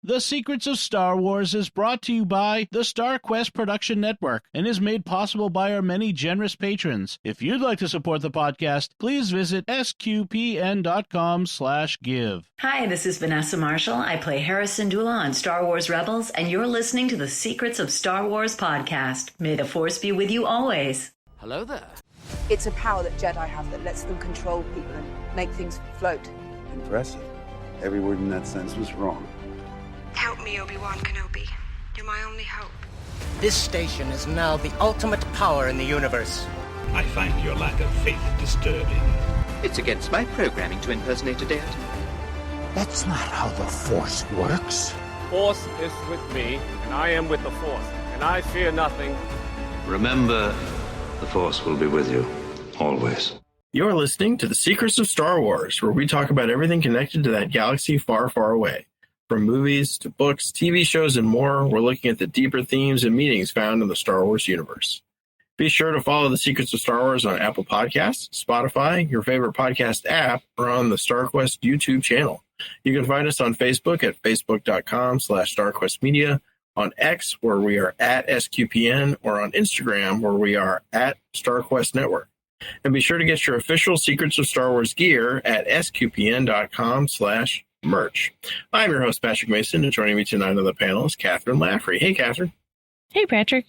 The Secrets of Star Wars is brought to you by the StarQuest Production Network and is made possible by our many generous patrons. If you'd like to support the podcast, please visit sqpn.com/give. Hi, this is Vanessa Marshall. I play Hera Syndulla on Star Wars Rebels, and you're listening to the Secrets of Star Wars podcast. May the Force be with you always. Hello there. It's a power that Jedi have that lets them control people and make things float. Impressive. Every word in that sentence was wrong. Help me, Obi-Wan Kenobi. You're my only hope. This station is now the ultimate power in the universe. I find your lack of faith disturbing. It's against my programming to impersonate a deity. That's not how the Force works. Force is with me, and I am with the Force, and I fear nothing. Remember, the Force will be with you, always. You're listening to The Secrets of Star Wars, where we talk about everything connected to that galaxy far, far away. From movies to books, TV shows, and more, we're looking at the deeper themes and meanings found in the Star Wars universe. Be sure to follow The Secrets of Star Wars on Apple Podcasts, Spotify, your favorite podcast app, or on the StarQuest YouTube channel. You can find us on Facebook at facebook.com/StarQuestMedia, on X, where we are at SQPN, or on Instagram, where we are at StarQuest Network. And be sure to get your official Secrets of Star Wars gear at sqpn.com/merch. I'm your host, Patrick Mason, and joining me tonight on the panel is Kathryn Laffrey. Hey, Kathryn. Hey, Patrick.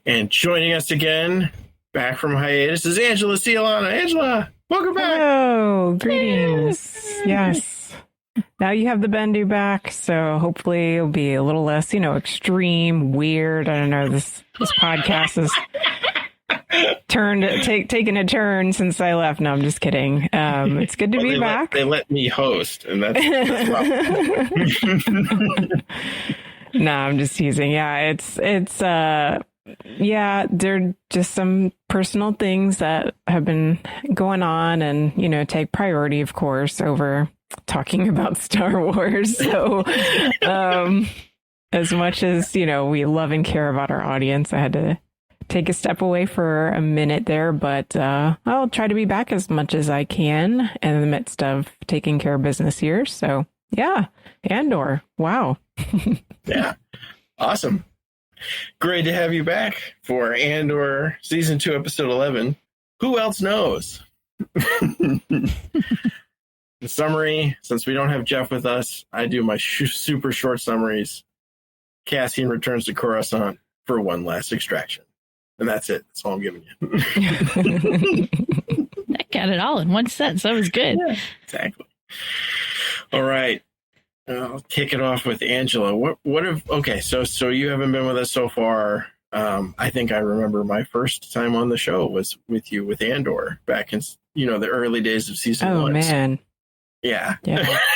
And joining us again, back from hiatus, is Angela Sealana. Angela, welcome back. Hello, greetings. Yes. Now you have the Bendu back, so hopefully it'll be a little less, extreme, weird. I don't know. This podcast is taken a turn since I left. No, I'm just kidding. It's good to be back. They let me host, and that's No, I'm just teasing. Yeah, there are just some personal things that have been going on and, take priority, of course, over talking about Star Wars. So as much as, we love and care about our audience, I had to take a step away for a minute there, but I'll try to be back as much as I can in the midst of taking care of business here. So yeah, Andor. Wow. Yeah. Awesome. Great to have you back for Andor Season 2, Episode 11. Who else knows? In summary, since we don't have Jeff with us, I do my super short summaries. Cassian returns to Coruscant for one last extraction. And that's it. That's all I'm giving you. That got it all in one sentence. That was good. Yeah, exactly. All right. I'll kick it off with Angela. So you haven't been with us so far. I think I remember my first time on the show was with you with Andor back in, the early days of season 1. Oh, man. Yeah.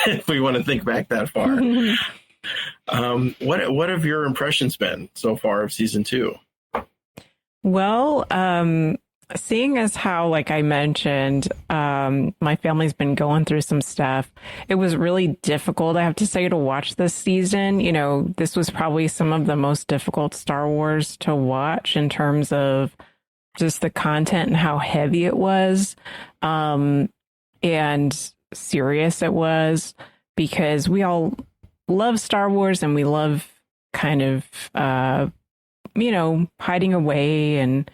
If we want to think back that far. What have your impressions been so far of season 2? Well, seeing as how, like I mentioned, my family's been going through some stuff, it was really difficult, I have to say, to watch this season. This was probably some of the most difficult Star Wars to watch in terms of just the content and how heavy it was, and serious it was, because we all love Star Wars and we love kind of, hiding away and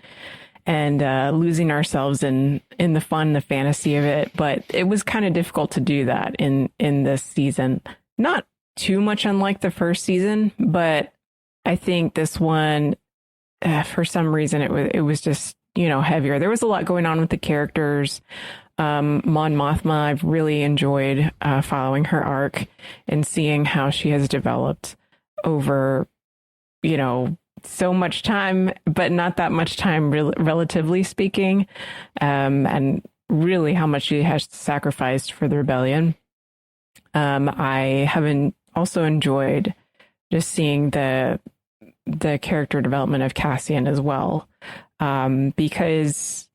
losing ourselves in the fun, the fantasy of it. But it was kind of difficult to do that in this season. Not too much unlike the first season, but I think this one, for some reason, it was just, heavier. There was a lot going on with the characters. Mon Mothma, I've really enjoyed following her arc and seeing how she has developed over, so much time, but not that much time, relatively speaking, and really how much she has sacrificed for the rebellion. I have also enjoyed just seeing the character development of Cassian as well, because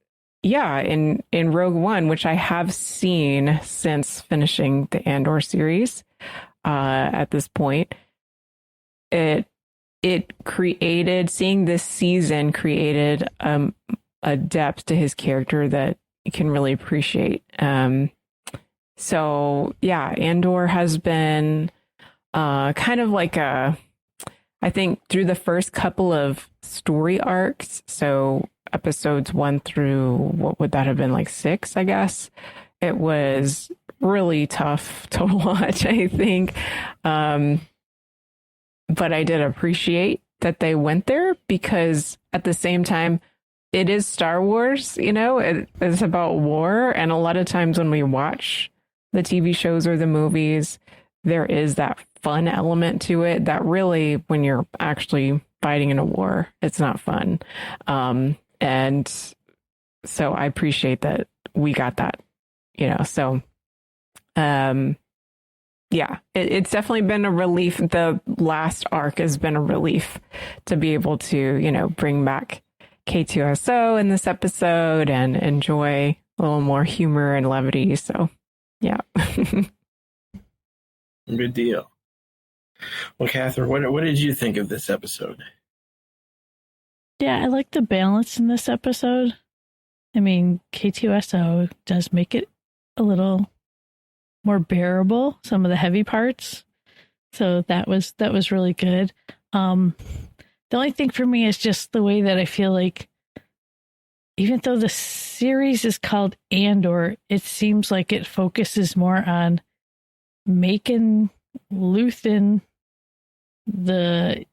in Rogue One, which I have seen since finishing the Andor series, at this point, seeing this season created a depth to his character that you can really appreciate. Andor has been kind of like I think through the first couple of story arcs, so episodes 1 through, what would that have been, like 6, I guess, it was really tough to watch, I think. But I did appreciate that they went there, because at the same time, it is Star Wars, it's about war. And a lot of times when we watch the TV shows or the movies, there is that fun element to it that really, when you're actually fighting in a war, it's not fun. And so I appreciate that we got that, so, yeah, it's definitely been a relief. The last arc has been a relief to be able to, bring back K2SO in this episode and enjoy a little more humor and levity. So, yeah. Good deal. Well, Kathryn, what did you think of this episode? Yeah, I like the balance in this episode. I mean, K2SO does make it a little more bearable, some of the heavy parts. So that was really good. The only thing for me is just the way that I feel like, even though the series is called Andor, it seems like it focuses more on making Luthen the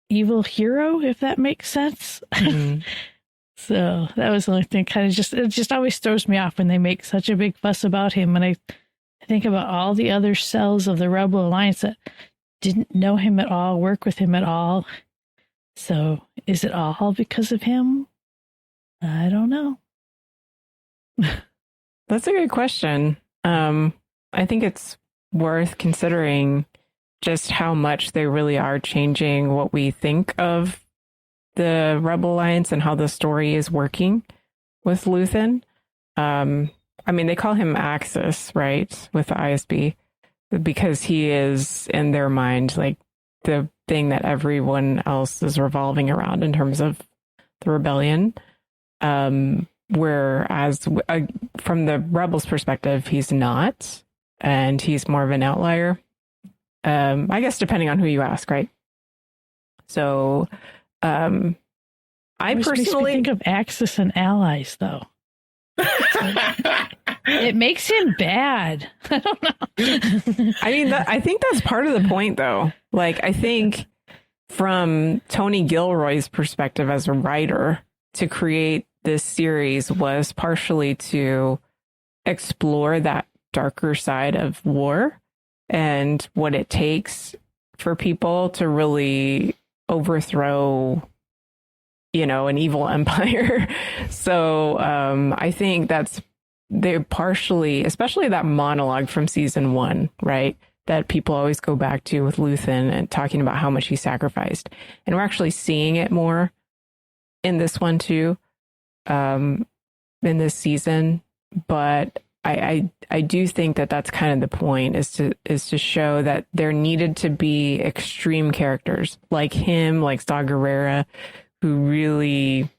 evil hero, if that makes sense. Mm-hmm. So that was the only thing. It just always throws me off when they make such a big fuss about him. And I think about all the other cells of the Rebel Alliance that didn't know him at all, work with him at all. So is it all because of him? I don't know. That's a good question. I think it's worth considering just how much they really are changing what we think of the Rebel Alliance and how the story is working with Luthen. I mean, they call him Axis, right, with the ISB, because he is, in their mind, like the thing that everyone else is revolving around in terms of the rebellion. Whereas from the Rebels' perspective, he's not, and he's more of an outlier. I guess depending on who you ask, right? So, I personally think of Axis and allies, though. It makes him bad. I don't know. I mean, I think that's part of the point, though. Like, I think from Tony Gilroy's perspective as a writer, to create this series was partially to explore that darker side of war and what it takes for people to really overthrow, an evil empire. So I think they're partially, especially that monologue from season 1, right? That people always go back to with Luthen and talking about how much he sacrificed. And we're actually seeing it more in this one too, in this season. But I do think that that's kind of the point, is to show that there needed to be extreme characters like him, like Saw Gerrera, who really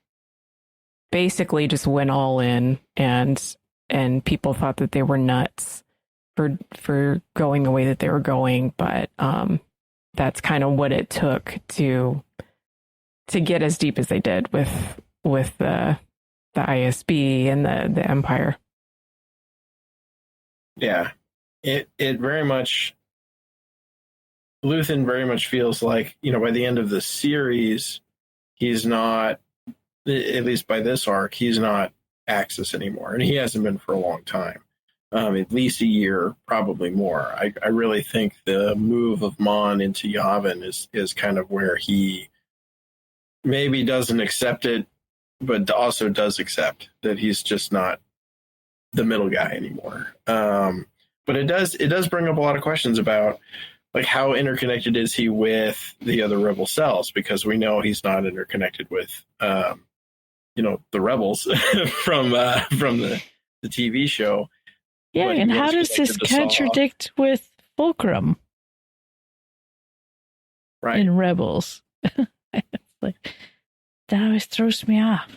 basically just went all in, and people thought that they were nuts for going the way that they were going. But that's kind of what it took to get as deep as they did with the ISB and the Empire. Yeah, it very much, Luthen very much feels like, by the end of the series, he's not, at least by this arc, he's not Axis anymore, and he hasn't been for a long time, at least a year, probably more. I really think the move of Mon into Yavin is kind of where he maybe doesn't accept it, but also does accept that he's just not the middle guy anymore. But it does bring up a lot of questions about, like, how interconnected is he with the other rebel cells? Because we know he's not interconnected with, the rebels from the TV show. Yeah, and how does this contradict with Fulcrum? Right. In Rebels. Like, that always throws me off.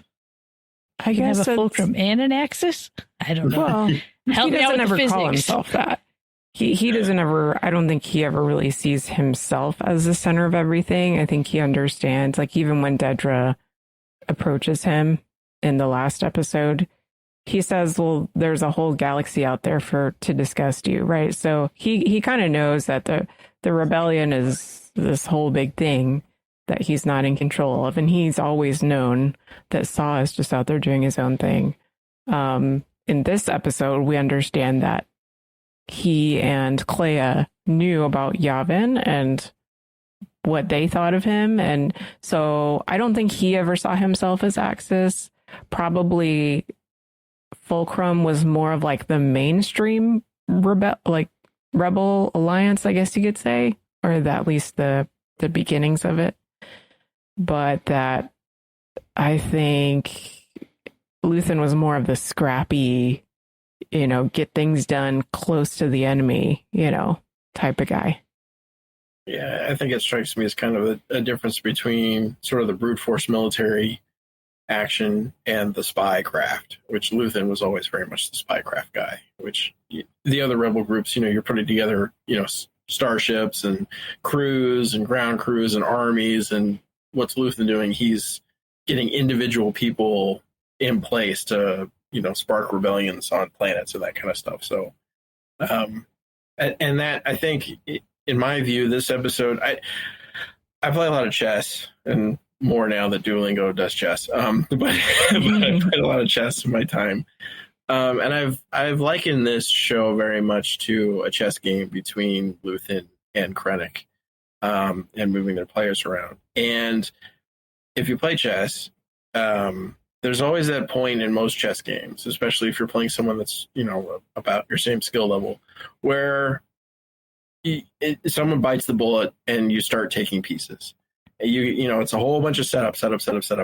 I guess have a Fulcrum and an Axis? I don't know. Well, Help he me out doesn't with ever the call physics. himself that. he doesn't ever, I don't think he ever really sees himself as the center of everything. I think he understands, like, even when Dedra approaches him in the last episode, he says, well, there's a whole galaxy out there to disgust you, right? So he kind of knows that the rebellion is this whole big thing that he's not in control of. And he's always known that Saw is just out there doing his own thing. In this episode, we understand that he and Kleya knew about Yavin and what they thought of him. And so I don't think he ever saw himself as Axis. Probably Fulcrum was more of like the mainstream rebel alliance, I guess you could say, or at least the beginnings of it. But that I think Luthen was more of the scrappy, get things done close to the enemy, type of guy. Yeah, I think it strikes me as kind of a difference between sort of the brute force military action and the spy craft, which Luthen was always very much the spy craft guy, which the other rebel groups, you're putting together, starships and crews and ground crews and armies. And what's Luthen doing? He's getting individual people in place to, spark rebellions on planets and that kind of stuff. So, and that, I think, in my view, this episode, I play a lot of chess, and more now that Duolingo does chess. But I played a lot of chess in my time. And I've likened this show very much to a chess game between Luthen and Krennic, and moving their players around. And if you play chess, there's always that point in most chess games, especially if you're playing someone that's, about your same skill level, where someone bites the bullet and you start taking pieces. It's a whole bunch of setup,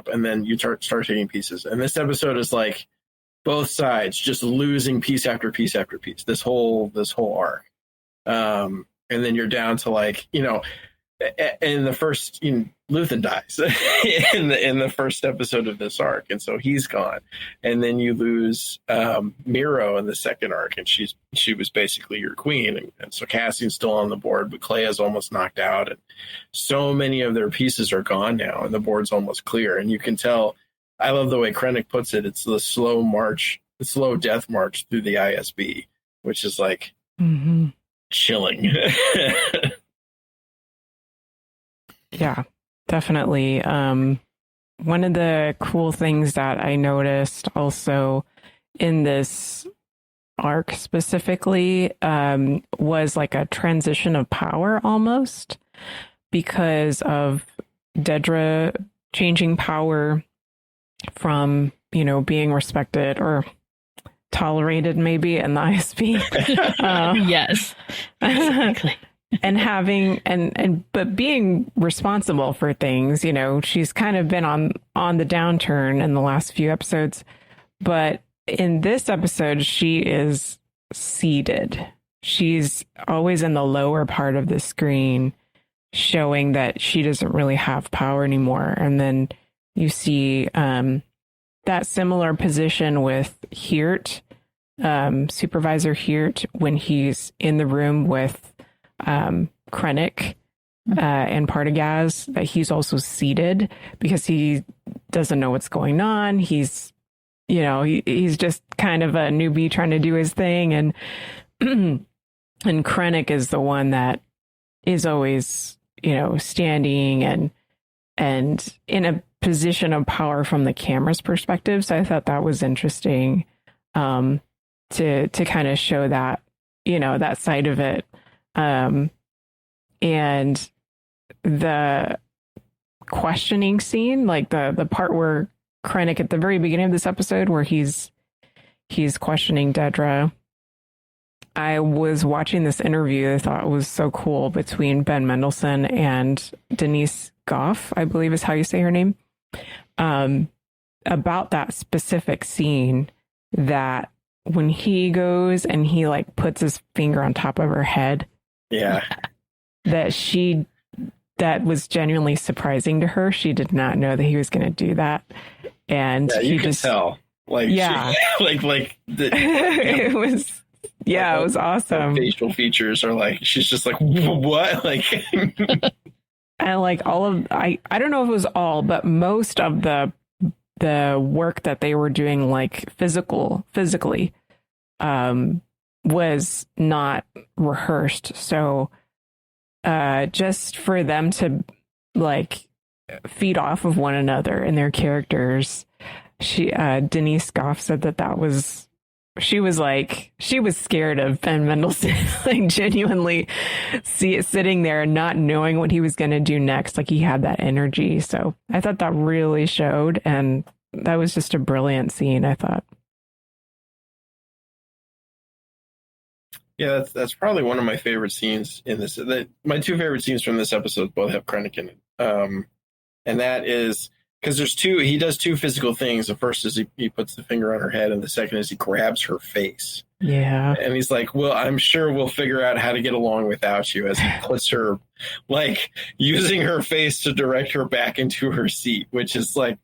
and then you start taking pieces. And this episode is like both sides just losing piece after piece after piece. This whole arc, and then you're down to like, in the first, Luthen dies in the first episode of this arc, and so he's gone. And then you lose Miro in the second arc, and she was basically your queen, and so Cassian's still on the board, but Kleya's almost knocked out, and so many of their pieces are gone now, and the board's almost clear. And you can tell. I love the way Krennic puts it. It's the slow death march through the ISB, which is like chilling. Yeah, definitely. One of the cool things that I noticed also in this arc specifically was like a transition of power almost, because of Dedra changing power from, being respected or tolerated maybe in the ISB. Yes, exactly. And but being responsible for things, she's kind of been on the downturn in the last few episodes, but in this episode, she is seated. She's always in the lower part of the screen, showing that she doesn't really have power anymore. And then you see that similar position with Hirt, Supervisor Hirt, when he's in the room with Krennic and Partagaz, that he's also seated because he doesn't know what's going on. He's, he's just kind of a newbie trying to do his thing. And and Krennic is the one that is always, standing and in a position of power from the camera's perspective. So I thought that was interesting to kind of show that, that side of it. And the questioning scene, like the part where Krennic at the very beginning of this episode where he's questioning Dedra. I was watching this interview I thought was so cool between Ben Mendelsohn and Denise Goff, I believe is how you say her name, about that specific scene, that when he goes and he like puts his finger on top of her head, that was genuinely surprising to her. She did not know that he was going to do that. And you can tell. Like, yeah, like it was Yeah, it was awesome. Facial features are like, she's just like, what? Like, and like all of, I don't know if it was all, but most of the work that they were doing, like physically, was not rehearsed. So, just for them to like feed off of one another and their characters, Denise Goff said that was, she was scared of Ben Mendelsohn, like genuinely sitting there and not knowing what he was going to do next. Like he had that energy. So I thought that really showed. And that was just a brilliant scene, I thought. Yeah, that's probably one of my favorite scenes in this. My two favorite scenes from this episode both have Krennic in it. And that is because he does two physical things. The first is he puts the finger on her head, and the second is he grabs her face. Yeah. And he's like, well, I'm sure we'll figure out how to get along without you, as he puts her, like, using her face to direct her back into her seat, which is like,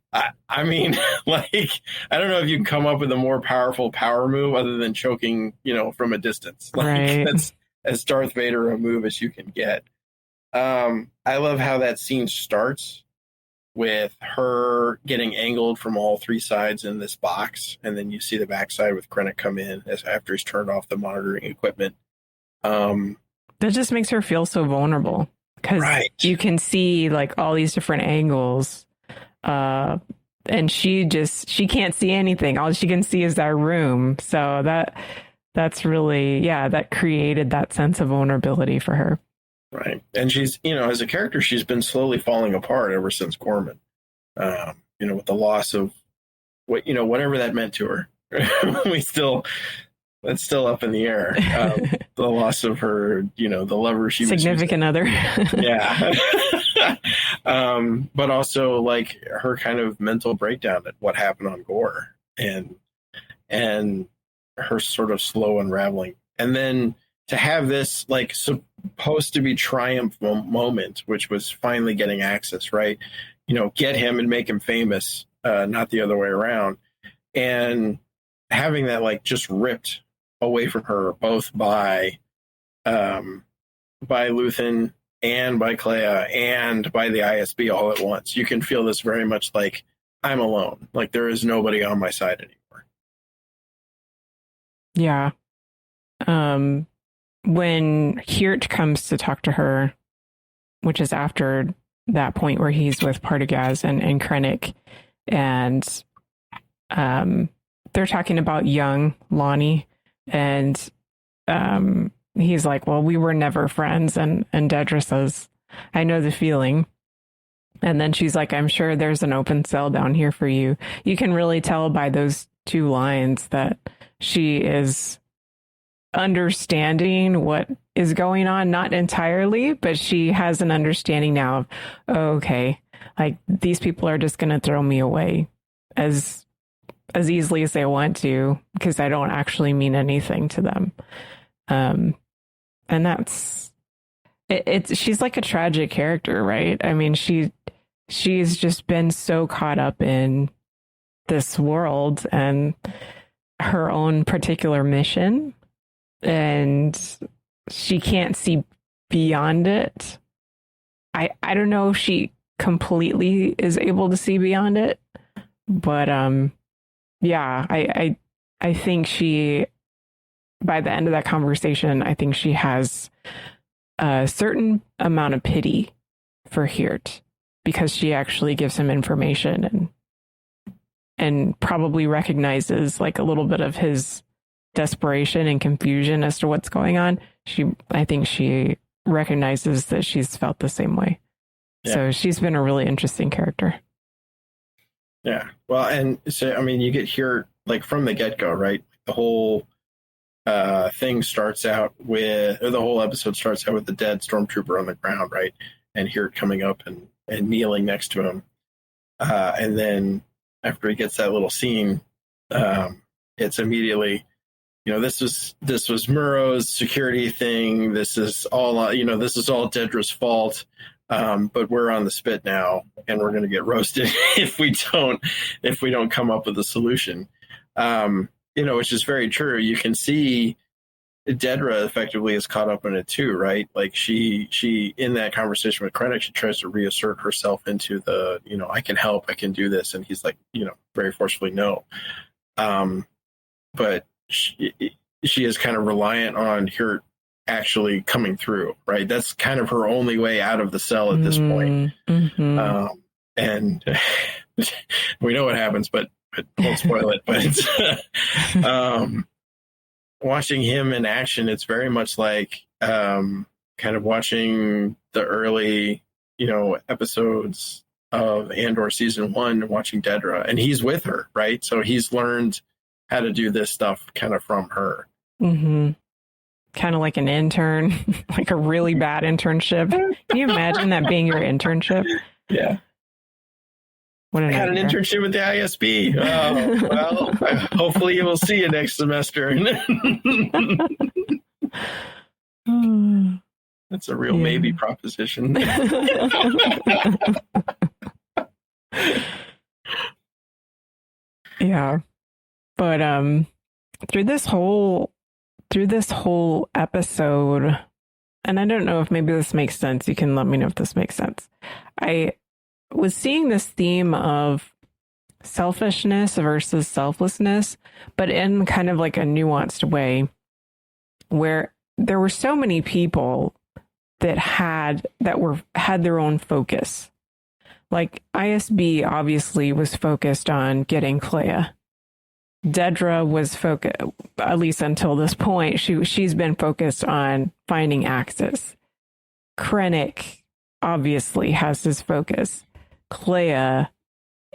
I mean, like, I don't know if you can come up with a more powerful power move other than choking, from a distance. Like, right. That's as Darth Vader a move as you can get. I love how that scene starts with her getting angled from all three sides in this box, and then you see the backside with Krennic come in after he's turned off the monitoring equipment. That just makes her feel so vulnerable because you can see like all these different angles, and she can't see anything. All she can see is that room. So that's really, that created that sense of vulnerability for her. Right. And she's, as a character, she's been slowly falling apart ever since Gorman, with the loss of whatever that meant to her. That's still up in the air. The loss of her, the lover she significant other. Yeah. But also like her kind of mental breakdown at what happened on Gore and her sort of slow unraveling. And then to have this like supposed to be triumph moment, which was finally getting access, right? Get him and make him famous, not the other way around. And having that like just ripped away from her, both by Luthen and by Kleya and by the ISB all at once. You can feel this very much like I'm alone. Like there is nobody on my side anymore. Yeah. When Hirt comes to talk to her, which is after that point where he's with Partagaz and Krennic, and they're talking about young Lonnie, and he's like, well, we were never friends, and Dedra says, I know the feeling. And then she's like, I'm sure there's an open cell down here for you. You can really tell by those two lines that she is understanding what is going on, not entirely, but she has an understanding now of, okay, like these people are just going to throw me away as easily as they want to because I don't actually mean anything to them. And that's she's like a tragic character, right? I mean, she's just been so caught up in this world and her own particular mission, and she can't see beyond it. I don't know if she completely is able to see beyond it, but I think she, by the end of that conversation, I think she has a certain amount of pity for Hirt because she actually gives him information and probably recognizes like a little bit of his desperation and confusion as to what's going on. I think she recognizes that she's felt the same way. Yeah. So she's been a really interesting character. Yeah. Well, and so, I mean, you get here like from the get-go, right? The whole thing starts out with, or the whole episode starts out with the dead stormtrooper on the ground, right? And Hirt coming up and kneeling next to him. And then after he gets that little scene, it's immediately, this was Murrow's security thing. This is all, this is all Dedra's fault. But we're on the spit now, and we're going to get roasted if we don't come up with a solution. Which is very true. You can see Dedra effectively is caught up in it too, right? Like she in that conversation with Krennic, she tries to reassert herself into the, I can help, I can do this, and he's like, very forcefully no. But she is kind of reliant on her actually coming through, right? That's kind of her only way out of the cell at this point. Mm-hmm. And we know what happens, but won't spoil it. But it's, watching him in action, it's very much like kind of watching the early, episodes of Andor season 1 and watching Dedra, and he's with her, right? So he's learned how to do this stuff kind of from her. Mm-hmm. Kind of like an intern, like a really bad internship. Can you imagine that being your internship? Yeah. I had an internship with the ISB. Oh, well, hopefully we'll see you next semester. That's a real maybe proposition. Yeah. But through this whole episode, and I don't know if maybe this makes sense. You can let me know if this makes sense. I was seeing this theme of selfishness versus selflessness, but in kind of like a nuanced way, where there were so many people that had their own focus. Like ISB obviously was focused on getting Kleya. Dedra was focused, at least until this point, she's been focused on finding Axis. Krennic obviously has his focus. Kleya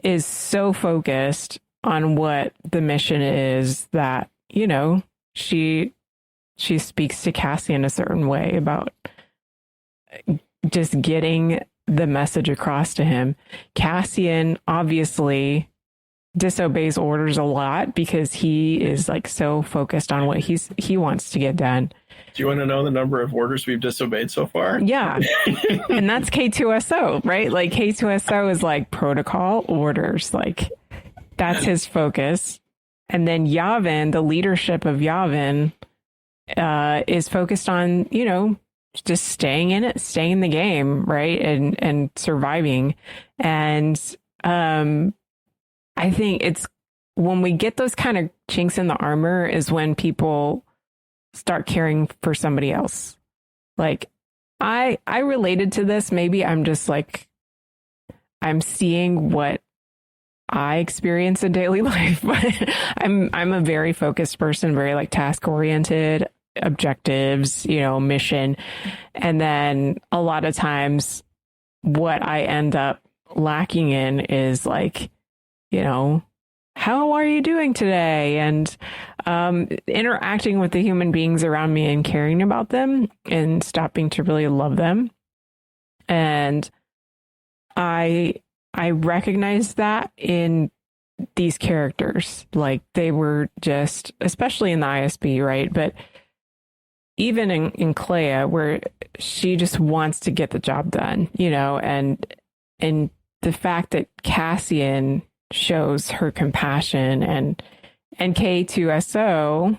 is so focused on what the mission is that, she speaks to Cassian a certain way about just getting the message across to him. Cassian obviously disobeys orders a lot because he is like so focused on what he wants to get done. Do you want to know the number of orders we've disobeyed so far? Yeah. And that's K2SO, right? Like K2SO is like protocol orders. Like that's his focus. And then Yavin, the leadership of Yavin, is focused on, just staying in it, staying in the game, right? And surviving. And I think it's when we get those kind of chinks in the armor is when people start caring for somebody else. Like I related to this. Maybe I'm just like, I'm seeing what I experience in daily life, but I'm a very focused person, very like task oriented, objectives, mission. And then a lot of times what I end up lacking in is like, how are you doing today? And interacting with the human beings around me and caring about them and stopping to really love them. And I recognize that in these characters. Like they were just, especially in the ISB, right? But even in Kleya, where she just wants to get the job done, and the fact that Cassian shows her compassion and K2SO,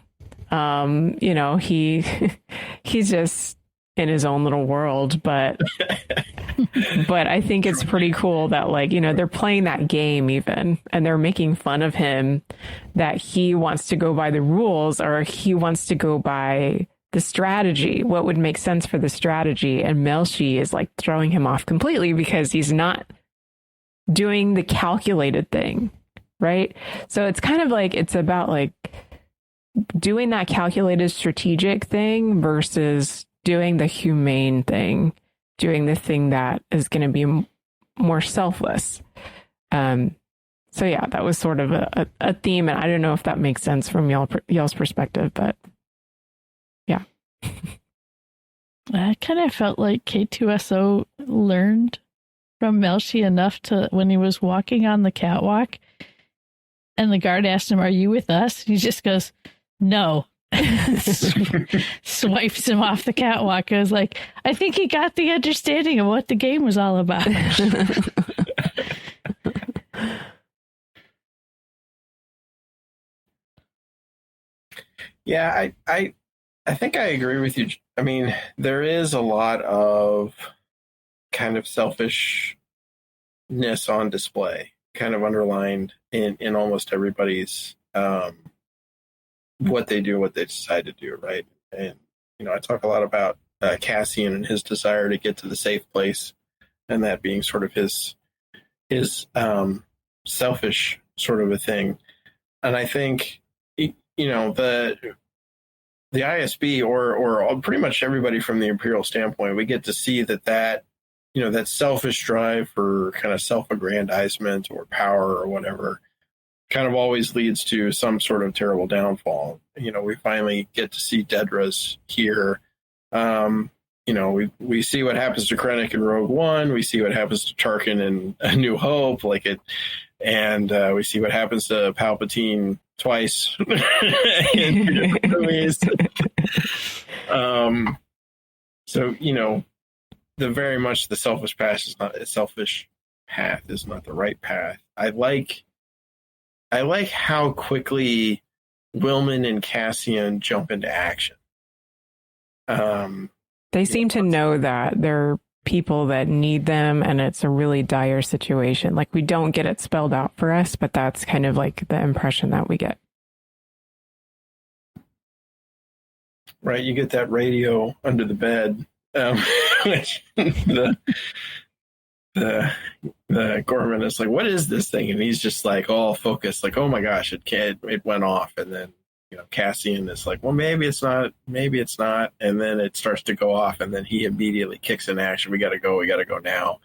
he's just in his own little world, but I think it's pretty cool that they're playing that game even, and they're making fun of him that he wants to go by the rules or he wants to go by the strategy, what would make sense for the strategy. And Melshi is like throwing him off completely because he's not doing the calculated thing, right? So it's kind of like, it's about like doing that calculated strategic thing versus doing the humane thing, doing the thing that is going to be more selfless. So yeah, that was sort of a theme, and I don't know if that makes sense from y'all's perspective, but yeah. I kind of felt like K2SO learned from Melshi enough to, when he was walking on the catwalk and the guard asked him, "Are you with us?" He just goes, "No." Swipes him off the catwalk. I was like, I think he got the understanding of what the game was all about. Yeah, I think I agree with you. I mean, there is a lot of kind of selfishness on display, kind of underlined in almost everybody's what they do, what they decide to do, right? And, I talk a lot about Cassian and his desire to get to the safe place, and that being sort of his selfish sort of a thing. And I think, the ISB or pretty much everybody from the Imperial standpoint, we get to see that that selfish drive for kind of self-aggrandizement or power or whatever kind of always leads to some sort of terrible downfall. We finally get to see Dedra's here. We see what happens to Krennic in Rogue One. We see what happens to Tarkin in A New Hope, and we see what happens to Palpatine twice in different movies. So the very much the selfish path is not the right path. I like how quickly Wilman and Cassian jump into action. They seem to know that they're people that need them, and it's a really dire situation. Like, we don't get it spelled out for us, but that's kind of like the impression that we get. Right, you get that radio under the bed, which the Gorman is like, what is this thing? And he's just like all focused, like, oh my gosh, it went off. And then Cassian is like, well, maybe it's not, and then it starts to go off, and then he immediately kicks in action. We gotta go now.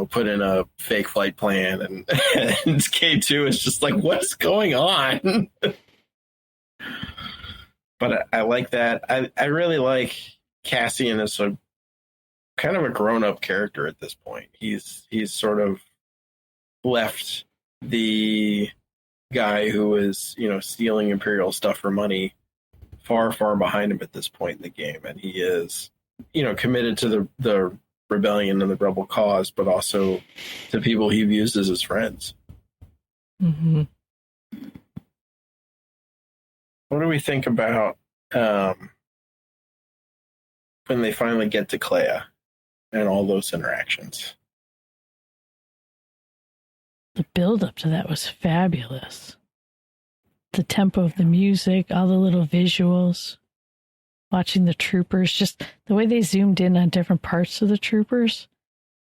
Put in a fake flight plan, and K2 is just like, what's going on? But I like that. I really like Cassian as a kind of a grown-up character at this point. He's sort of left the guy who is, stealing Imperial stuff for money far, far behind him at this point in the game. And he is, committed to the rebellion and the rebel cause, but also to people he views as his friends. Mm-hmm. What do we think about when they finally get to Kleya and all those interactions? The build up to that was fabulous. The tempo of the music, all the little visuals, watching the troopers, just the way they zoomed in on different parts of the troopers,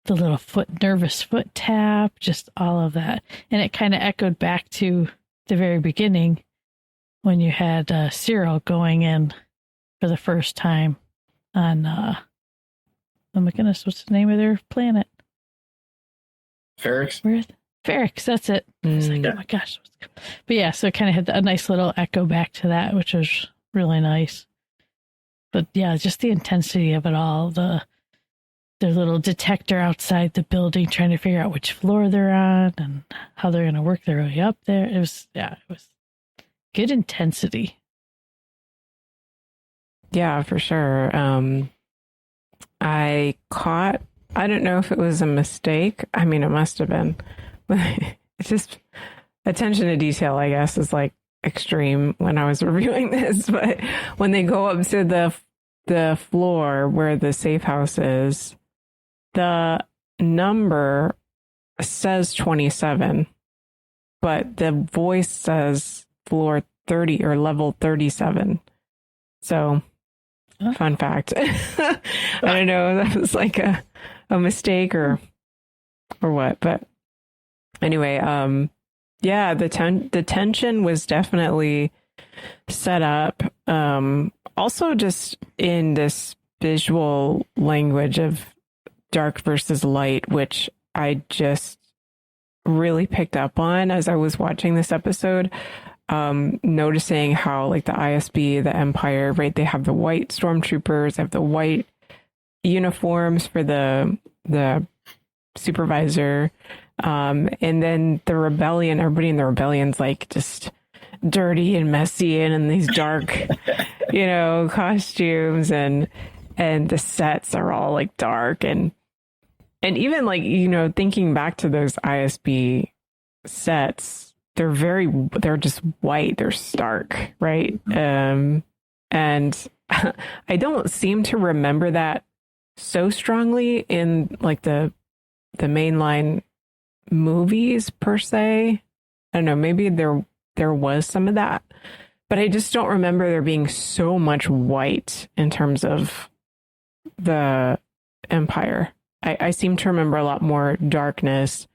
the little nervous foot tap, just all of that. And it kind of echoed back to the very beginning when you had Cyril going in for the first time on, oh my goodness, what's the name of their planet? Ferrix? Ferrix, that's it. I was like, oh my gosh. But yeah, so it kind of had a nice little echo back to that, which was really nice. But yeah, just the intensity of it all, the little detector outside the building trying to figure out which floor they're on and how they're going to work their way up there. It was good intensity. Yeah, for sure. I don't know if it was a mistake. I mean, it must have been. It's just attention to detail, I guess, is like extreme when I was reviewing this. But when they go up to the floor where the safe house is, the number says 27, but the voice says floor 30 or level 37. So, fun fact. I don't know if that was like a mistake or what, but anyway, yeah, the tension was definitely set up. Also just in this visual language of dark versus light, which I just really picked up on as I was watching this episode. Noticing how like the ISB, the Empire, right? They have the white stormtroopers, have the white uniforms for the supervisor. And then the rebellion, everybody in the rebellion's like just dirty and messy and in these dark, costumes and the sets are all like dark and even like, thinking back to those ISB sets, they're just white, they're stark, right? And I don't seem to remember that so strongly in like the mainline movies per se. I don't know, maybe there was some of that, but I just don't remember there being so much white in terms of the Empire. I seem to remember a lot more darkness,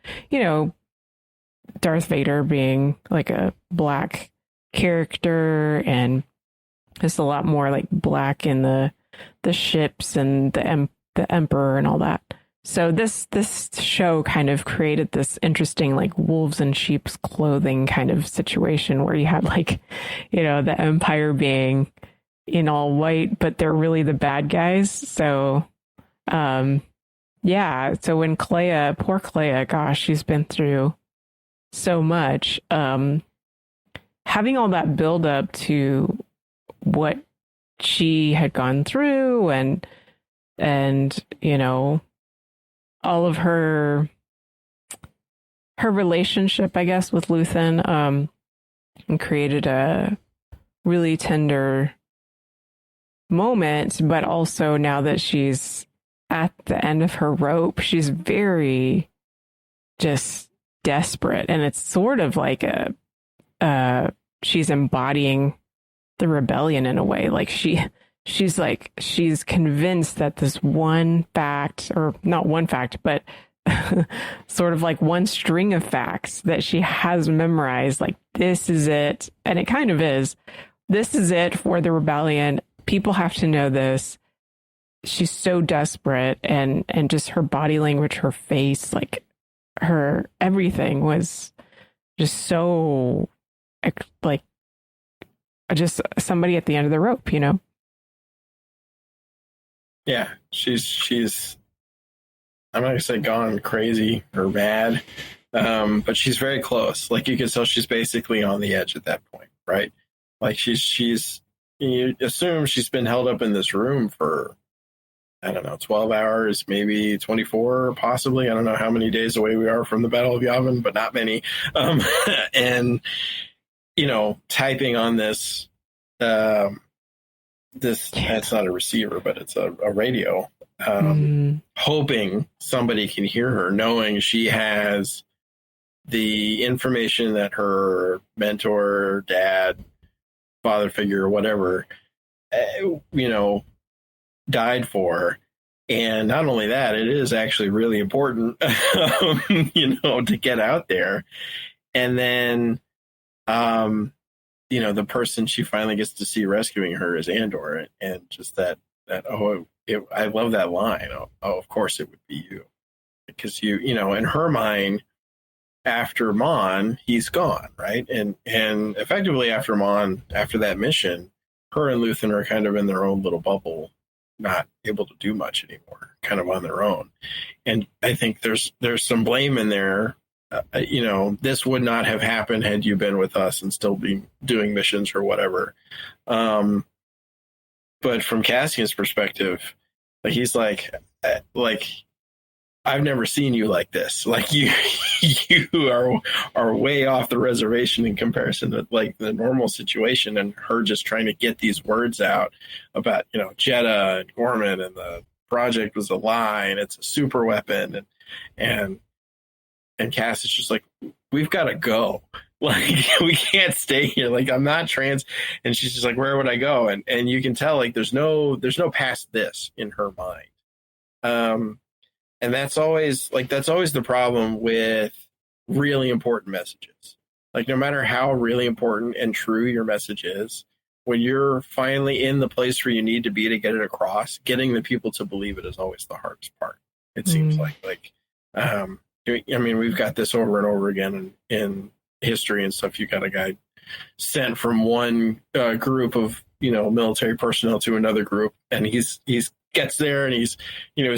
Darth Vader being like a black character, and just a lot more like black in the ships and the Emperor and all that. So this show kind of created this interesting like wolves in sheep's clothing kind of situation where you had like, the Empire being in all white, but they're really the bad guys. So, yeah. So when poor Kleya, gosh, she's been through so much. Having all that build up to what she had gone through and all of her relationship, I guess, with Luthen, and created a really tender moment, but also now that she's at the end of her rope, she's very just desperate, and it's sort of like she's embodying the rebellion in a way. Like she's convinced that this one fact, or not one fact, but sort of like one string of facts that she has memorized, like this is it, and it kind of is. This is it for the rebellion. People have to know this. She's so desperate, and just her body language, her face, like her everything was just so like just somebody at the end of the rope, Yeah, she's I'm not gonna say gone crazy or bad, but she's very close. Like you can tell she's basically on the edge at that point, right? Like she's you assume she's been held up in this room for, I don't know, 12 hours, maybe 24, possibly. I don't know how many days away we are from the Battle of Yavin, but not many. And, typing on this, it's not a receiver, but it's a radio, hoping somebody can hear her, knowing she has the information that her mentor, dad, father figure, whatever, died for. And not only that, it is actually really important, to get out there. And then, the person she finally gets to see rescuing her is Andor. And just I love that line. Oh, of course it would be you. Because in her mind, after Mon, he's gone, right? And effectively after Mon, after that mission, her and Luthen are kind of in their own little bubble, not able to do much anymore, kind of on their own. And I think there's some blame in there. This would not have happened had you been with us and still be doing missions or whatever. But from Cassian's perspective, he's like I've never seen you like this. Like you are way off the reservation in comparison to like the normal situation, and her just trying to get these words out about, Jedha and Gorman, and the project was a lie and it's a super weapon, and Cass is just like, we've got to go. Like we can't stay here. Like I'm not trans, and she's just like, where would I go? And you can tell like there's no past this in her mind. And that's always the problem with really important messages. Like no matter how really important and true your message is, when you're finally in the place where you need to be to get it across, getting the people to believe it is always the hardest part. It seems like, we've got this over and over again in history and stuff. You got a guy sent from one group of, military personnel to another group, and he's gets there and he's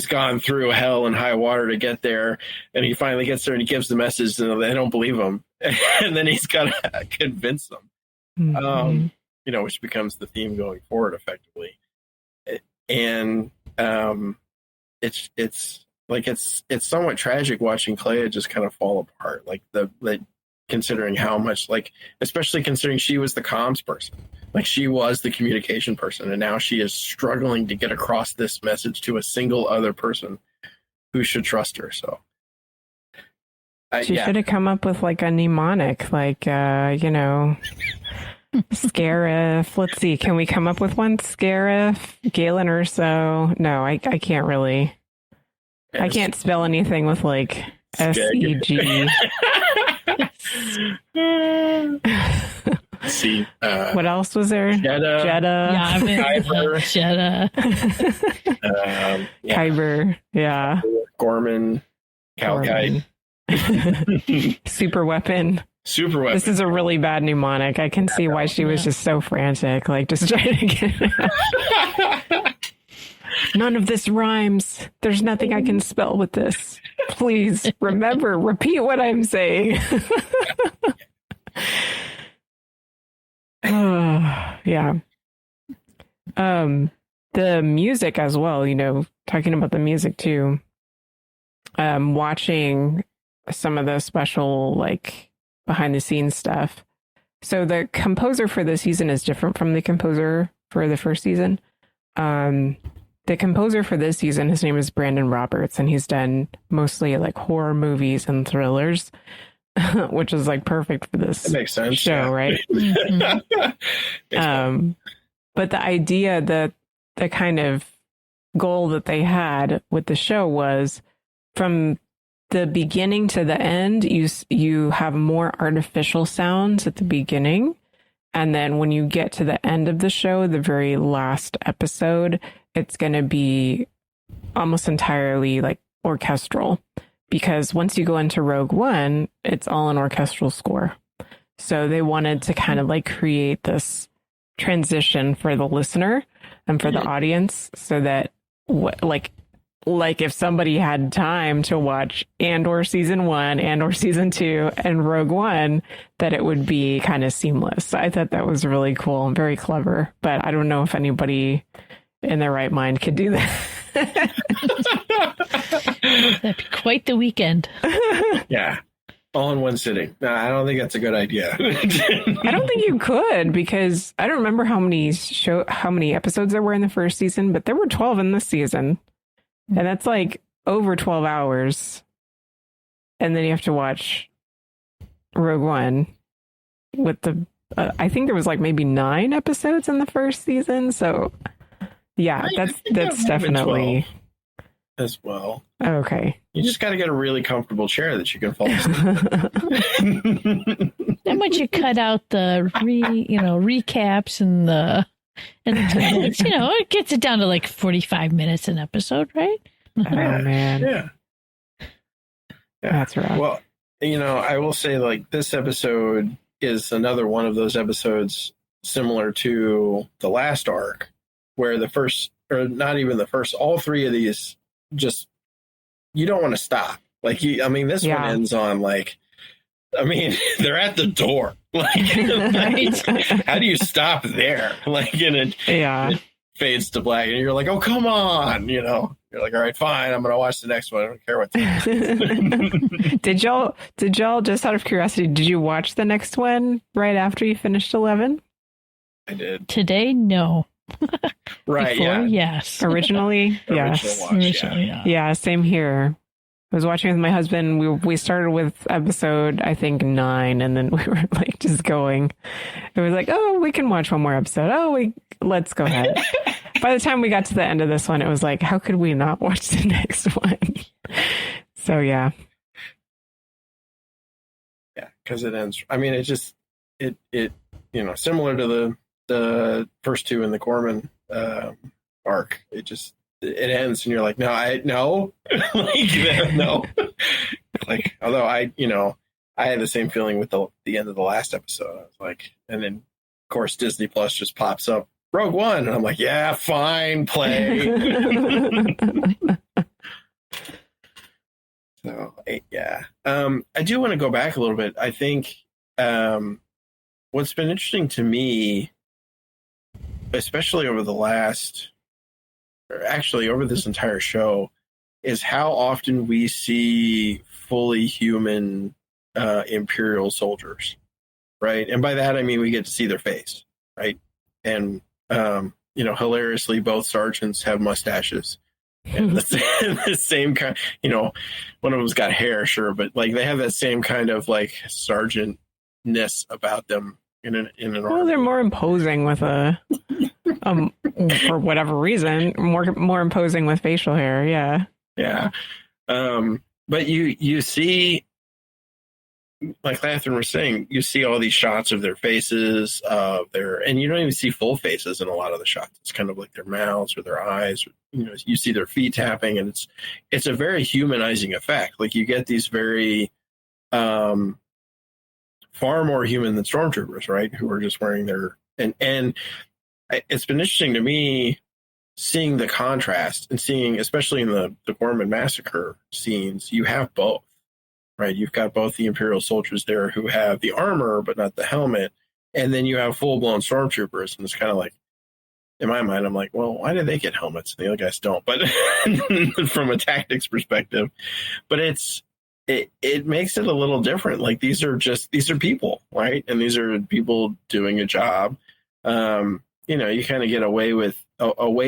gone through hell and high water to get there, and he finally gets there and he gives the message and they don't believe him, and then he's got to convince them, which becomes the theme going forward effectively. And it's somewhat tragic watching Kleya just kind of fall apart, like considering how much, like especially considering she was the comms person, Like, she was the communication person, and now she is struggling to get across this message to a single other person who should trust her. So she should have come up with like a mnemonic, like, Scarif. Let's see. Can we come up with one? Scarif, Galen Urso. No, I can't really. I can't spell anything with like SEG. See, what else was there? Jeddah. Jeddah. Kyber. Yeah. Gorman. Calkite. Super weapon. This is a really bad mnemonic. I can see why she was just so frantic, like just trying to get it. None of this rhymes. There's nothing I can spell with this. Please repeat what I'm saying. Yeah. The music as well, talking about the music too. Watching some of the special, like, behind the scenes stuff. So the composer for this season is different from the composer for the first season. The composer for this season, his name is Brandon Roberts, and he's done mostly like horror movies and thrillers, which is like perfect for this show, right? But the idea, the kind of goal that they had with the show was, from the beginning to the end, you have more artificial sounds at the beginning, and then when you get to the end of the show, the very last episode, it's going to be almost entirely like orchestral, because once you go into Rogue One, it's all an orchestral score. So they wanted to kind of like create this transition for the listener and for the audience, so that like if somebody had time to watch Andor season 1, Andor season 2, and Rogue One, that it would be kind of seamless. I thought that was really cool and very clever, but I don't know if anybody in their right mind could do that. That'd be quite the weekend. Yeah. All in one sitting. No, I don't think that's a good idea. I don't think you could, because I don't remember how many episodes there were in the first season, but there were 12 in this season. And that's like over 12 hours. And then you have to watch Rogue One with I think there was like maybe 9 episodes in the first season. So yeah, that's definitely as well. Okay. You just got to get a really comfortable chair that you can fall asleep. Then once you cut out the recaps and the it gets it down to like 45 minutes an episode, right? Oh man. Yeah. That's right. Well, I will say, like, this episode is another one of those episodes similar to the last arc, where the first, or not even the first, all 3 of these, just, you don't want to stop. Like, this one ends on, like, they're at the door. Like, how do you stop there? Like, and it fades to black, and you're like, oh, come on, You're like, all right, fine, I'm gonna watch the next one. I don't care what. Did y'all, just out of curiosity, did you watch the next one right after you finished 11? I did. Today, no. Right. Before, yes. Originally, yes. Originally, yeah. Same here. I was watching with my husband. We started with episode, I think, 9, and then we were like just going. It was like, oh, we can watch one more episode. Let's go ahead. By the time we got to the end of this one, it was like, how could we not watch the next one? So yeah. Yeah, because it ends. it just similar to the first 2 in the Corman arc. It ends, and you're like, no, like, no. Like, although I had the same feeling with the end of the last episode. I was like, and then of course Disney Plus just pops up Rogue One, and I'm like, yeah, fine, play. So yeah, I do want to go back a little bit. I think what's been interesting to me, especially over this entire show, is how often we see fully human Imperial soldiers, right? And by that, I mean we get to see their face, right? hilariously, both sergeants have mustaches. And the same kind, one of them's got hair, sure, but like they have that same kind of like sergeant-ness about them in an well, they're more imposing with for whatever reason, more imposing with facial hair. Yeah. But you see, like Kathryn was saying, you see all these shots of their faces, and you don't even see full faces in a lot of the shots. It's kind of like their mouths or their eyes. You see their feet tapping, and it's a very humanizing effect. Like you get these very far more human than stormtroopers, right? Who are just wearing their and it's been interesting to me seeing the contrast and seeing, especially in the Gorman massacre scenes, you have both. Right, you've got both the Imperial soldiers there who have the armor but not the helmet, and then you have full-blown stormtroopers, and it's kind of like, in my mind, I'm like, well, why do they get helmets and the other guys don't? But from a tactics perspective, but it makes it a little different. Like these are people, right? And these are people doing a job. You kind of get away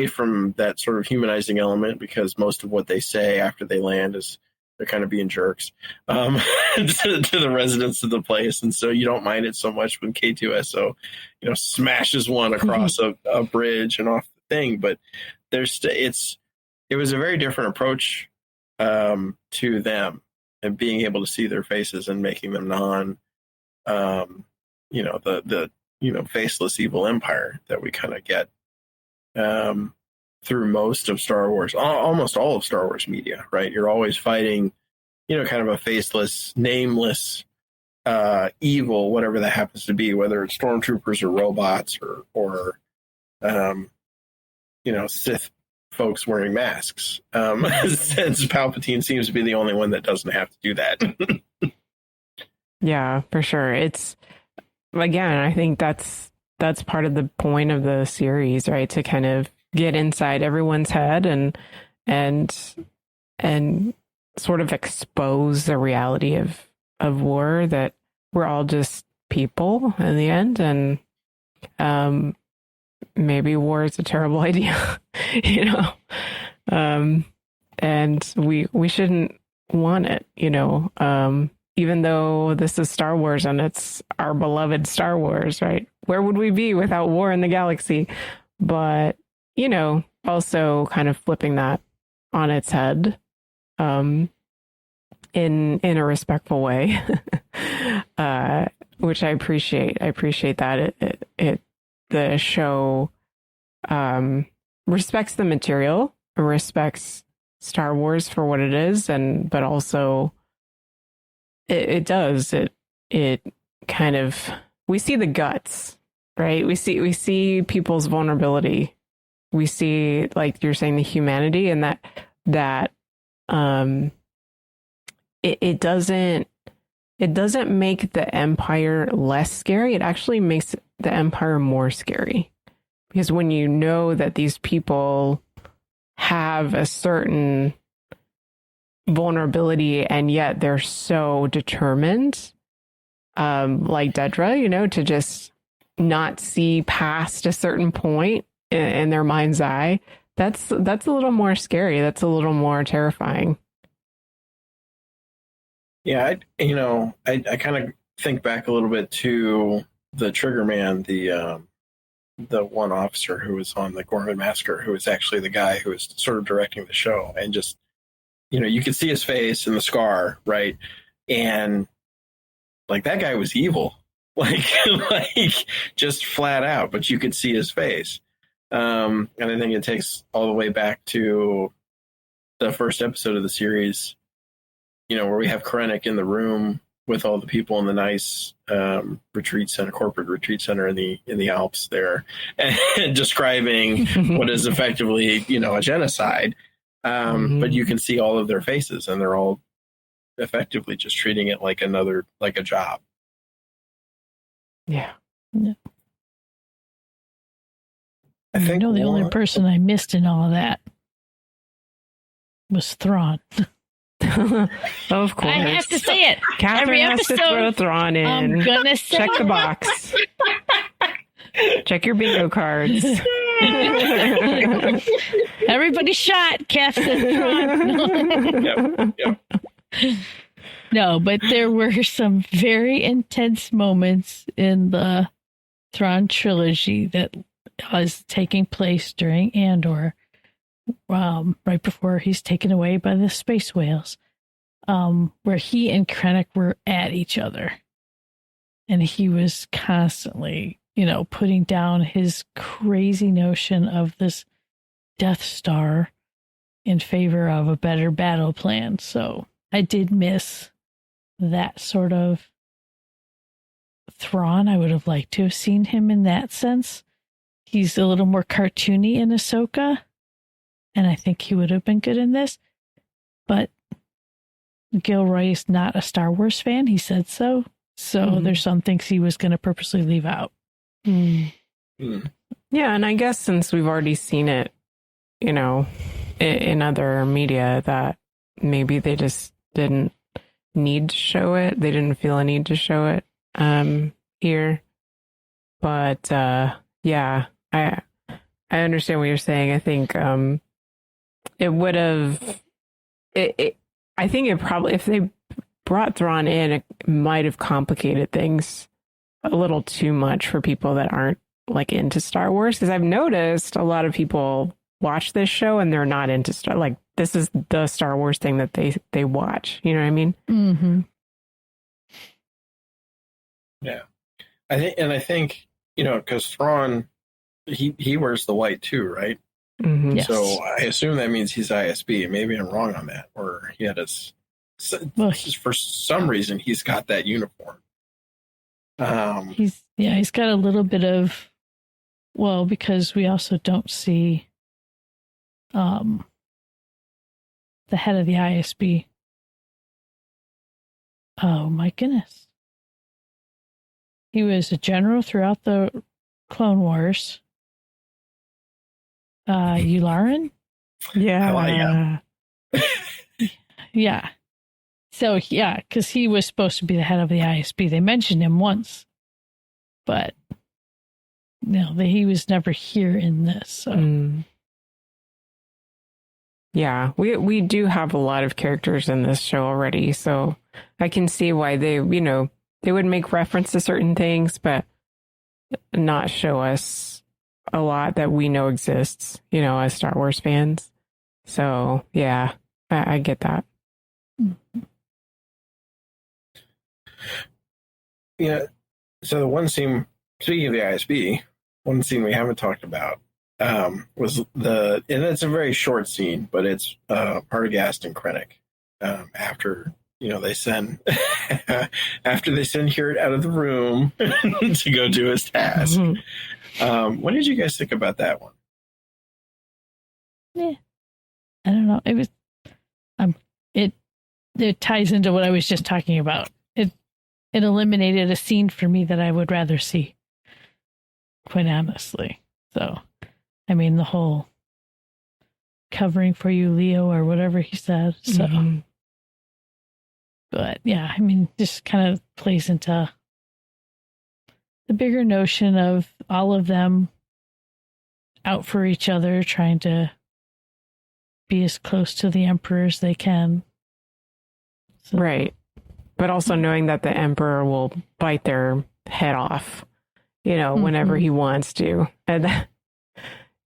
from that sort of humanizing element because most of what they say after they land is they're kind of being jerks to the residents of the place. And so you don't mind it so much when K2SO, smashes one across a bridge and off the thing. But it was a very different approach to them and being able to see their faces and making them faceless evil empire that we kind of get through most of Star Wars, almost all of Star Wars media, right? You're always fighting, kind of a faceless, nameless evil, whatever that happens to be, whether it's stormtroopers or robots or Sith folks wearing masks. Since Palpatine seems to be the only one that doesn't have to do that. Yeah, for sure. It's, again, I think that's part of the point of the series, right? To kind of get inside everyone's head and sort of expose the reality of war, that we're all just people in the end, and maybe war is a terrible idea, and we shouldn't want it, even though this is Star Wars and it's our beloved Star Wars, right? Where would we be without war in the galaxy? But also kind of flipping that on its head, in a respectful way, which I appreciate. I appreciate that the show respects the material, respects Star Wars for what it is, but also it kind of, we see the guts, right? We see people's vulnerability. We see, like you're saying, the humanity, and that it doesn't make the Empire less scary. It actually makes the Empire more scary, because when you know that these people have a certain vulnerability and yet they're so determined, like Dedra, to just not see past a certain point in their mind's eye, that's a little more scary. That's a little more terrifying. Yeah, I kind of think back a little bit to the Triggerman, the one officer who was on the Gorman Massacre, who was actually the guy who was sort of directing the show, and just, you could see his face and the scar, right? And like that guy was evil, like just flat out, but you could see his face. And I think it takes all the way back to the first episode of the series, where we have Krennic in the room with all the people in the nice corporate retreat center in the Alps there, and describing what is effectively, a genocide. But you can see all of their faces, and they're all effectively just treating it like a job. Yeah. I think the only person I missed in all of that was Thrawn. Of course. I have to say it. Kathryn Every has episode, to throw Thrawn in. I'm gonna say check the box. Check your bingo cards. Everybody shot Kathryn. Yep. No, but there were some very intense moments in the Thrawn trilogy that was taking place during Andor, right before he's taken away by the space whales, where he and Krennic were at each other. And he was constantly, putting down his crazy notion of this Death Star in favor of a better battle plan. So I did miss that sort of Thrawn. I would have liked to have seen him in that sense. He's a little more cartoony in Ahsoka, and I think he would have been good in this. But Gilroy is not a Star Wars fan. He said so. So there's some things he was going to purposely leave out. Yeah, and I guess since we've already seen it, in other media, that maybe they just didn't need to show it. They didn't feel a need to show it here. But yeah, I understand what you're saying. I think it would have. I think it probably, if they brought Thrawn in, it might have complicated things a little too much for people that aren't like into Star Wars. Because I've noticed a lot of people watch this show and they're not into this is the Star Wars thing that they watch. You know what I mean? Mm-hmm. Yeah, I think because Thrawn, he wears the white too, right? Mm-hmm. Yes. So I assume that means he's ISB. Maybe I'm wrong on that, or he had for some reason he's got that uniform. He's got a little bit of, because we also don't see the head of the ISB. Oh my goodness. He was a general throughout the Clone Wars. Yularen? Yeah. Yeah. So, yeah, because he was supposed to be the head of the ISB. They mentioned him once, but he was never here in this. So. Yeah, we do have a lot of characters in this show already, so I can see why they would make reference to certain things, but not show us a lot that we know exists, as Star Wars fans. So, yeah, I get that. Yeah. So the one scene, speaking of the ISB, one scene we haven't talked about was and it's a very short scene, but it's Partagast and Krennic after they send after they send Hewitt out of the room to go do his task. Mm-hmm. What did you guys think about that one? Yeah, I don't know. It was it ties into what I was just talking about. It eliminated a scene for me that I would rather see, quite honestly. So, I mean, the whole covering for you, Leo, or whatever he said. So, but yeah, I mean, just kind of plays into the bigger notion of all of them out for each other, trying to be as close to the Emperor as they can. So. Right. But also knowing that the Emperor will bite their head off, whenever he wants to. And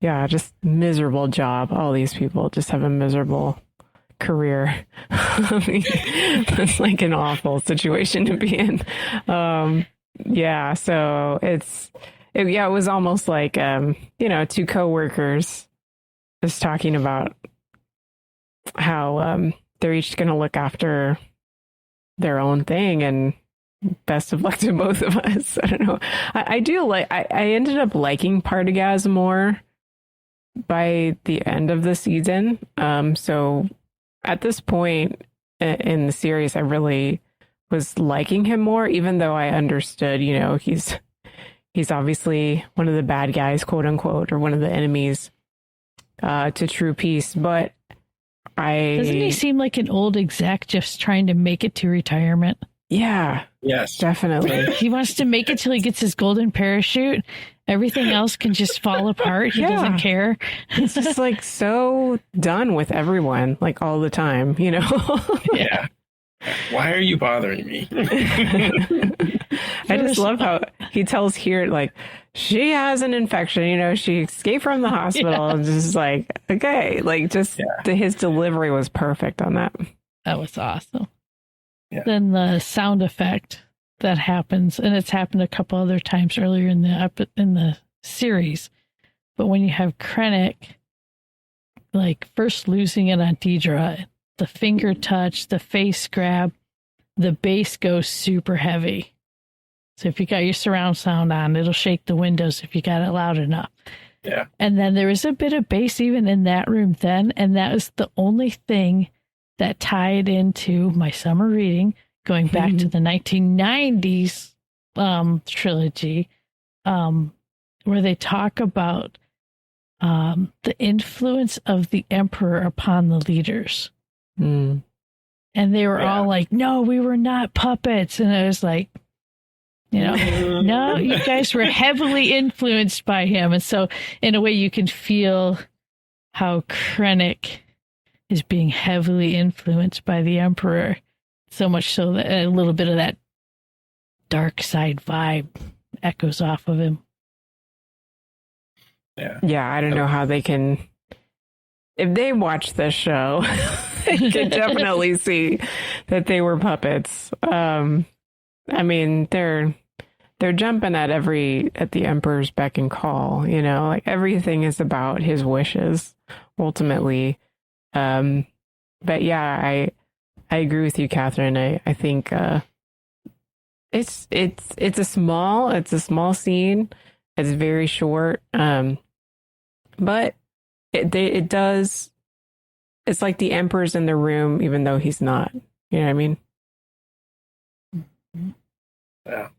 yeah, just miserable job. All these people just have a miserable career. It's like an awful situation to be in. Yeah, so it was almost like, two coworkers just talking about how they're each going to look after their own thing, and best of luck to both of us. I don't know. I ended up liking Partagaz more by the end of the season. So at this point in the series, I really was liking him more, even though I understood, he's obviously one of the bad guys, quote unquote, or one of the enemies to true peace. But doesn't he seem like an old exec just trying to make it to retirement? Yeah. Yes. Definitely. He wants to make it till he gets his golden parachute. Everything else can just fall apart. He doesn't care. He's just like so done with everyone, like all the time, you know? Yeah. Why are you bothering me? I just love how he tells here, like, she has an infection, you know, she escaped from the hospital. And just like, okay, like just his delivery was perfect on that. That was awesome. Yeah. Then the sound effect that happens, and it's happened a couple other times earlier in the series, but when you have Krennic, like first losing it on Deidre, the finger touch, the face grab, the bass goes super heavy. So if you got your surround sound on, it'll shake the windows if you got it loud enough. Yeah. And then there was a bit of bass even in that room then, and that was the only thing that tied into my summer reading, going back to the 1990s trilogy, where they talk about the influence of the Emperor upon the leaders. Mm. And they were all like, no, we were not puppets. And I was like, you know, no, you guys were heavily influenced by him. And so in a way you can feel how Krennic is being heavily influenced by the Emperor. So much so that a little bit of that dark side vibe echoes off of him. Yeah, I don't know how they can. If they watch this show, they can definitely see that they were puppets. I mean, they're jumping at the Emperor's beck and call. You know, like everything is about his wishes ultimately. But yeah, I agree with you, Kathryn. I think it's a small scene. It's very short. But it does. It's like the Emperor's in the room, even though he's not. You know what I mean? Yeah.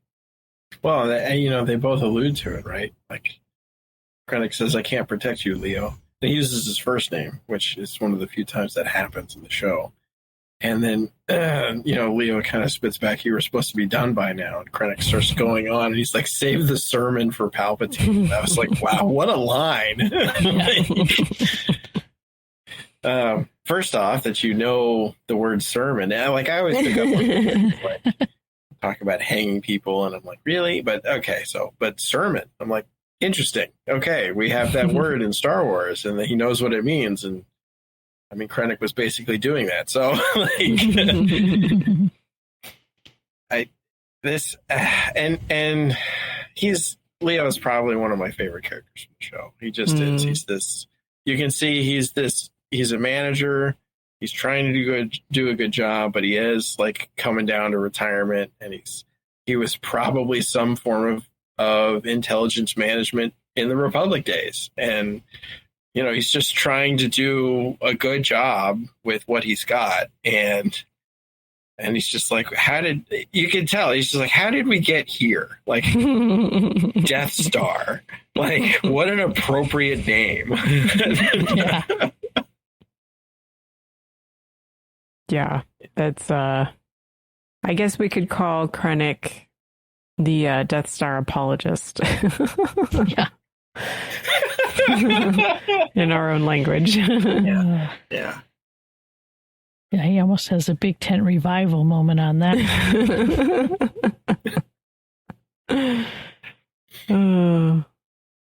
Well, and, they both allude to it, right? Like, Krennic says, "I can't protect you, Leo." And he uses his first name, which is one of the few times that happens in the show. And then, Leo kind of spits back, "You were supposed to be done by now." And Krennic starts going on, and he's like, "Save the sermon for Palpatine." And I was like, wow, what a line. First off, that the word sermon. I always pick up on like, talk about hanging people, and I'm like, really? But okay, but sermon. I'm like, interesting. Okay, we have that word in Star Wars, and he knows what it means. And I mean, Krennic was basically doing that. So, Leo is probably one of my favorite characters from the show. He just is. He's this. You can see he's a manager. He's trying to do a good job, but he is like coming down to retirement, and he was probably some form of intelligence management in the Republic days, and he's just trying to do a good job with what he's got, and he's just like, you can tell he's just like, how did we get here? Like Death Star, like what an appropriate name. Yeah, that's I guess we could call Krennic the Death Star apologist. Yeah. In our own language. Yeah. Yeah. Yeah, he almost has a Big Tent revival moment on that.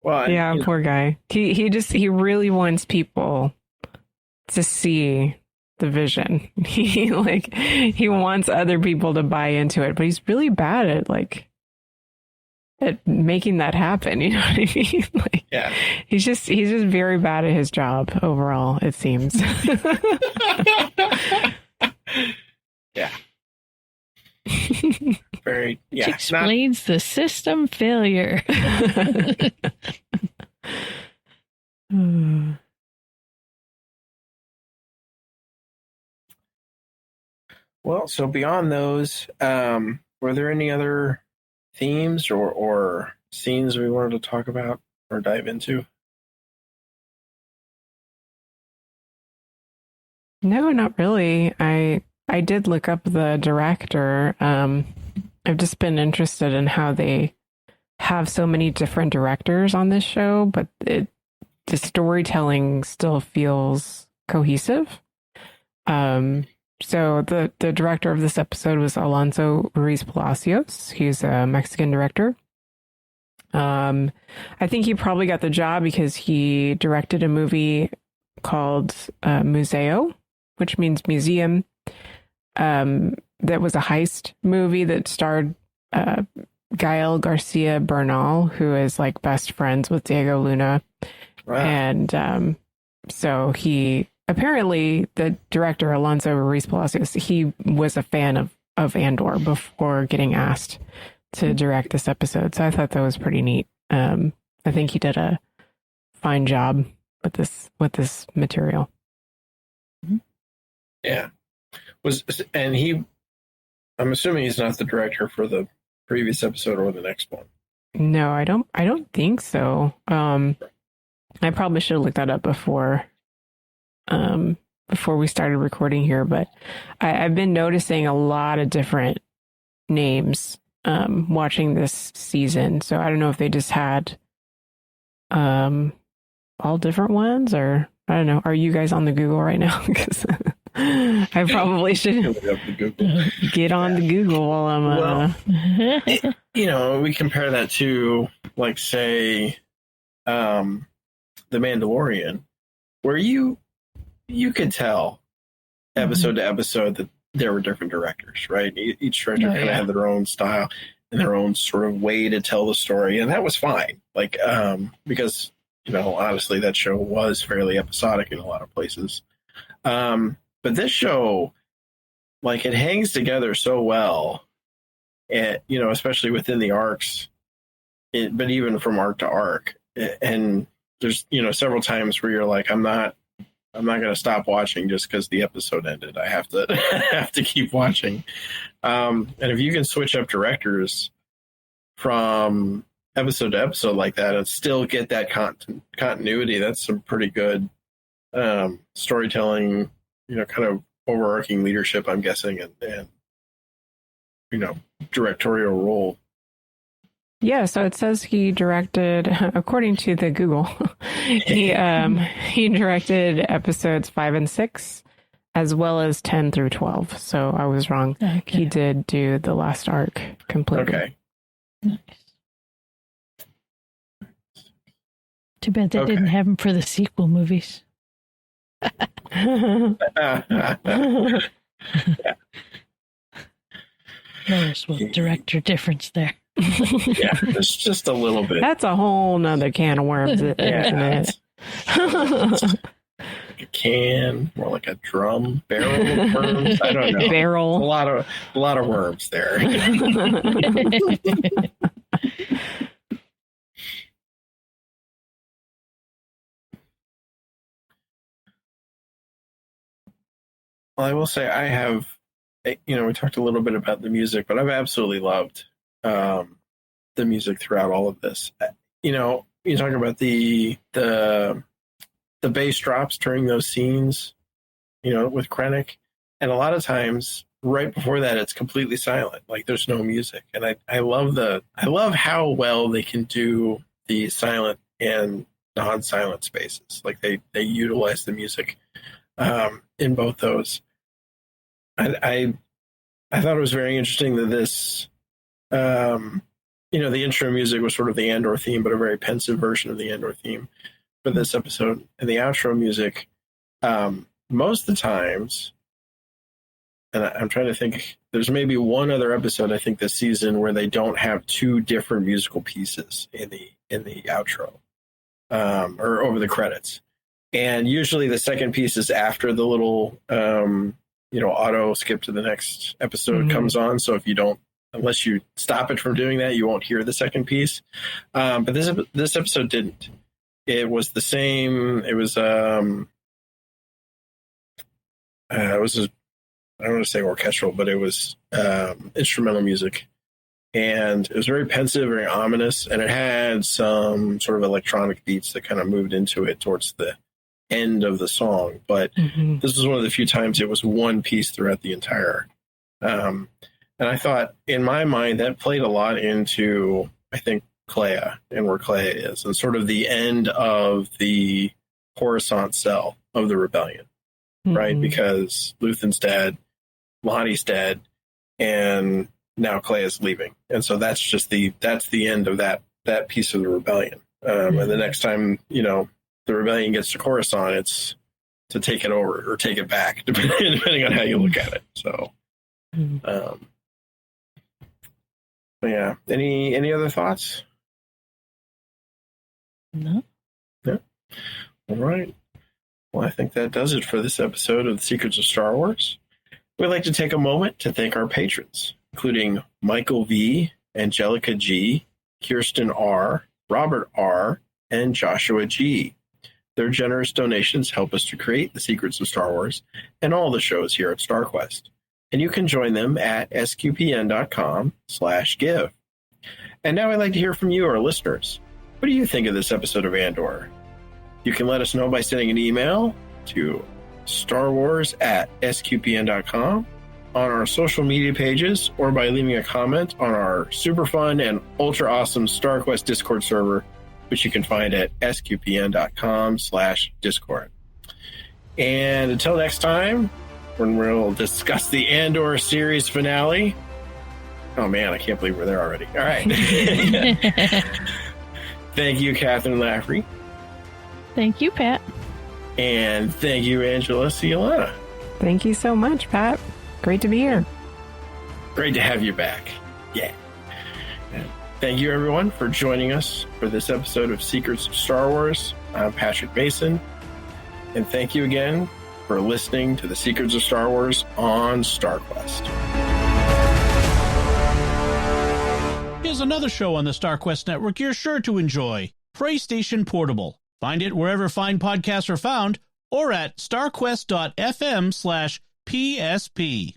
Well, yeah, poor guy. He really wants people to see the vision. He wants other people to buy into it, but he's really bad at making that happen. You know what I mean? Yeah. He's just very bad at his job overall, it seems. Yeah. Very. Yeah. Which explains the system failure. Well, so beyond those, were there any other themes or scenes we wanted to talk about or dive into? No, not really. I I did look up the director. I've just been interested in how they have so many different directors on this show, but the storytelling still feels cohesive. So the director of this episode was Alonso Ruiz Palacios. He's a Mexican director. I think he probably got the job because he directed a movie called Museo, which means museum. That was a heist movie that starred Gael Garcia Bernal, who is like best friends with Diego Luna. Wow. And so he apparently, the director Alonso Ruiz Palacios, he was a fan of Andor before getting asked to direct this episode. So I thought that was pretty neat. I think he did a fine job with this material. Yeah. I'm assuming he's not the director for the previous episode or the next one. No, I don't think so. I probably should have looked that up before we started recording here, but I've been noticing a lot of different names watching this season. So I don't know if they just had all different ones, or I don't know. Are you guys on the Google right now? Because I probably should get on the Google while I'm. We compare that to, like, say, The Mandalorian, where you could tell episode to episode that there were different directors, right? Each director kind of had their own style and their own sort of way to tell the story, and that was fine. Like, because honestly, that show was fairly episodic in a lot of places. But this show, like, it hangs together so well, and especially within the arcs, but even from arc to arc, and there's several times where you're like, I'm not going to stop watching just because the episode ended. I have to keep watching. And if you can switch up directors from episode to episode like that and still get that continuity, that's some pretty good storytelling, kind of overarching leadership, I'm guessing, and directorial role. Yeah, so it says he directed, according to the Google, he directed episodes 5 and 6, as well as 10 through 12. So I was wrong. Okay. He did do the last arc completely. Okay. Nice. Too bad they didn't have him for the sequel movies. Noticeable director difference there. Yeah, it's just a little bit. That's a whole nother can of worms, isn't it? Like a can, more like a drum barrel of worms. I don't know. Barrel. A lot of worms there. Well, I will say I have, we talked a little bit about the music, but I've absolutely loved the music throughout all of this. You talk about the bass drops during those scenes, with Krennic, and a lot of times right before that it's completely silent, like there's no music. And I love how well they can do the silent and non-silent spaces. Like they utilize the music in both those. I thought it was very interesting that this, the intro music was sort of the Andor theme, but a very pensive version of the Andor theme for this episode. And the outro music, most of the times, and I'm trying to think, there's maybe one other episode, I think, this season where they don't have two different musical pieces in the outro, or over the credits. And usually the second piece is after the little, auto skip to the next episode comes on. So if you don't, unless you stop it from doing that, you won't hear the second piece. But this episode didn't. It was the same. It was I don't want to say orchestral, but it was instrumental music, and it was very pensive, very ominous, and it had some sort of electronic beats that kind of moved into it towards the end of the song, but this was one of the few times it was one piece throughout the entire. And I thought, in my mind, that played a lot into, I think, Kleya and where Kleya is, and sort of the end of the Coruscant cell of the rebellion, right? Because Luthen's dead, Lonnie's dead, and now Kleya's leaving, and so that's the end of that piece of the rebellion. And the next time, the rebellion gets to Coruscant, it's to take it over or take it back, depending on how you look at it. So, but yeah. Any other thoughts? No. Yeah. All right. Well, I think that does it for this episode of The Secrets of Star Wars. We'd like to take a moment to thank our patrons, including Michael V, Angelica G, Kirsten R, Robert R, and Joshua G. Their generous donations help us to create The Secrets of Star Wars and all the shows here at StarQuest. And you can join them at sqpn.com/give. And now I'd like to hear from you, our listeners. What do you think of this episode of Andor? You can let us know by sending an email to starwars@sqpn.com, on our social media pages, or by leaving a comment on our super fun and ultra awesome StarQuest Discord server, which you can find at sqpn.com/discord. And until next time, when we'll discuss the Andor series finale. Oh man, I can't believe we're there already. All right. Thank you, Kathryn Laffrey. Thank you, Pat. And thank you, Angela Sealana. Thank you so much, Pat. Great to be here. Great to have you back. Yeah. And thank you, everyone, for joining us for this episode of Secrets of Star Wars. I'm Patrick Mason. And thank you again for listening to The Secrets of Star Wars on StarQuest. Here's another show on the StarQuest Network you're sure to enjoy. Pray Station Portable. Find it wherever fine podcasts are found or at starquest.fm/PSP.